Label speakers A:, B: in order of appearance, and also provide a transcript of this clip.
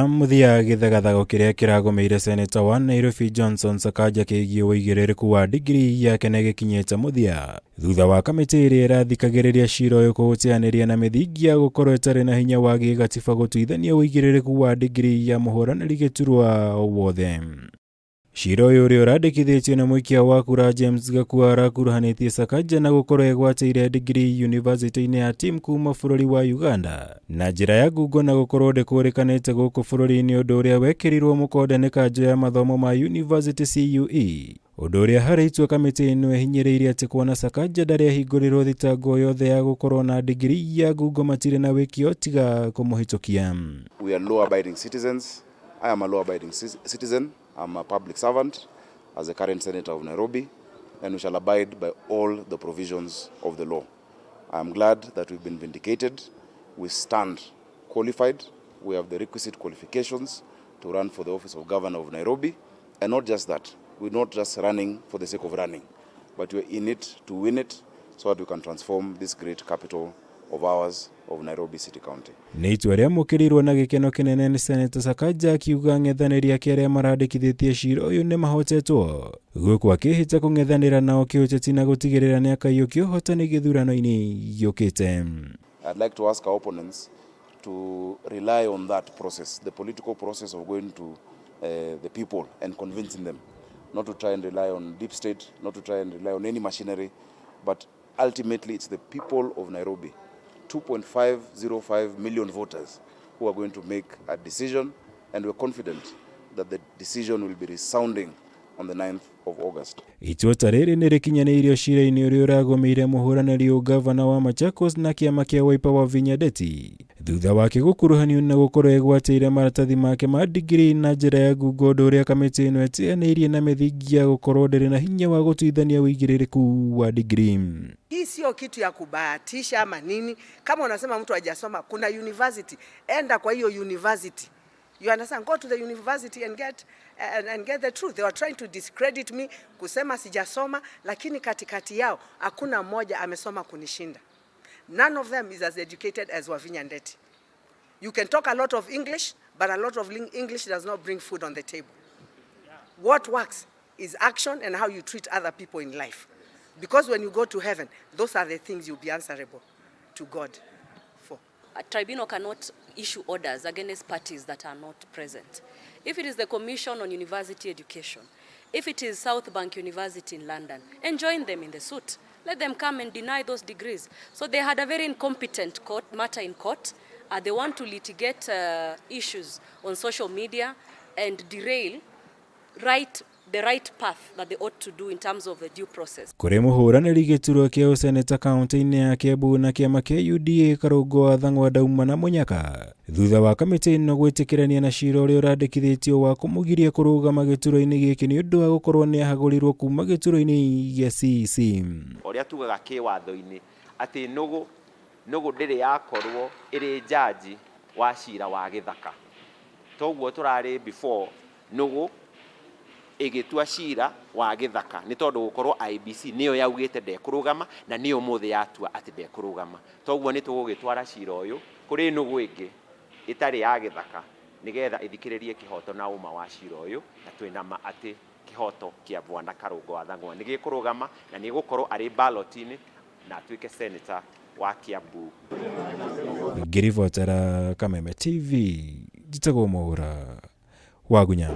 A: Muthia githagathago kiria kiragomeire seneta wa Nairobi Johnson Sakaja kigie wuigiririku wa degree yake na gikinyete muthia thutha wa kamiti iria irathikagiriria ciira uyu kuhutianiria na mithingi ya gukorwo itari na hinya wa gigatiba gutuithania wuigiririku wa degree ya muhuraniri giturwa wothe. Ciira uyu uria urandikithitio na muikia wa kura James Gakua arakuruhanitie Sakaja na gukorwo egwateire degree university-ini ya team kuma bururi wa Uganda na njira ya ngungo na gukorwo ndikurikanite guku bururi-ini undu uria wekirirwo mukonde ni kanjo ya mathomo ma university CUE undu uria hari itua kamiti ino ehinyiriire ati kuona Sakaja ndari ahingurirwo thitango yothe ya gukorwo na degree ya ngungo matire na wikio tiga kumuhitukia.
B: We are law abiding citizens. I am a law abiding citizen. I'm a public servant as the current senator of Nairobi, and we shall abide by all the provisions of the law. I'm glad that we've been vindicated. We stand qualified. We have the requisite qualifications to run for the office of governor of Nairobi. And not just that, we're not just running for the sake of running, but we're in it to win it so that we can transform this great capital of ours of Nairobi City County.
A: Ni itua ria mukirirwo na gikeno kinene ni seneta Sakaja akiuga ng'ethanĩri ake aria marandikithĩtie ciira uyu ni mahotetwo guku akihita kung'ethanĩra nao kiuteti na gutigirira ni akaiyũkia ũhotani githurano-ini giukite.
B: I'd like to ask our opponents to rely on that process, the political process of going to the people and convincing them, not to try and rely on deep state, not to try and rely on any machinery, but ultimately it's the people of Nairobi, 2.505 million voters, who are going to make a decision, and we're confident that the decision will be resounding on the 9th of August.
A: Itua riri ni rikinyaniirio ciira-ini uria uragumiire muhuraniri ugavana wa Machakos na kiama kia Wavinya Ndeti thutha wake gukuruhanio na gukorwo egwateire maratathi make ma degree na njira ya ngungo undu uria kamiti ino etianiirie na mithingi ya gukorwo ndiri na hinya wa gutuithania wuigiririku wa degree.
C: Hii sio kitu ya kubahatisha ama nini. Kama unasema mtu hajasoma, kuna university, enda kwa hiyo university. You understand? Go to the university and get the truth. They were trying to discredit me, kusema sijasoma, lakini katikati yao hakuna mmoja amesoma kunishinda. None of them is as educated as Wavinya Ndeti. You can talk a lot of English, but a lot of English does not bring food on the table. What works is action and how you treat other people in life. Because when you go to heaven, those are the things you'll be answerable to God for.
D: A tribunal cannot issue orders against parties that are not present. If it is the Commission on University Education, if it is South Bank University in London, and join them in the suit. Let them come and deny those degrees. So they had a very incompetent matter in court. They want to litigate issues on social media and derail the right path that they ought to do in terms of the due process.
A: Kuri muhuraniri giturwa kia seneta kaunti-ini ya Kiambu na kiama kia UDA Karungo wa Thang'wa dauma na munyaka thutha wa kamiti ino gwitikirania na ciira uria urandikithitio wa kumugiria kurugama giturwa-ini giki ni undu wa gukorwo ni ahagurirwo kuma giturwa-ini gia CC.
E: Oria tugaga kiwatho-ini ati nugu ndiri yakorwo iri jaji wa ciira wa githaka. Toguo turari before nugu igitua ciira wa githaka ni tondu gukorwo IEBC niyo yaugite ndekurugama na niyo muthe yatua ati ndekurugama. Toguo ni tugugitwara ciira uyu kuri nugu ingi itari ya githaka nigetha ithikiririe kihoto na uma wa ciira uyu na twinama ati kihoto kia Bwana Karungo wa Thang'wa ni gikurugama na ni gukorwo ari ballot-ini na tuike senator wa Kiambu.
A: Ngirivotera Kameme TV, jitagwo Mwura Wagunya.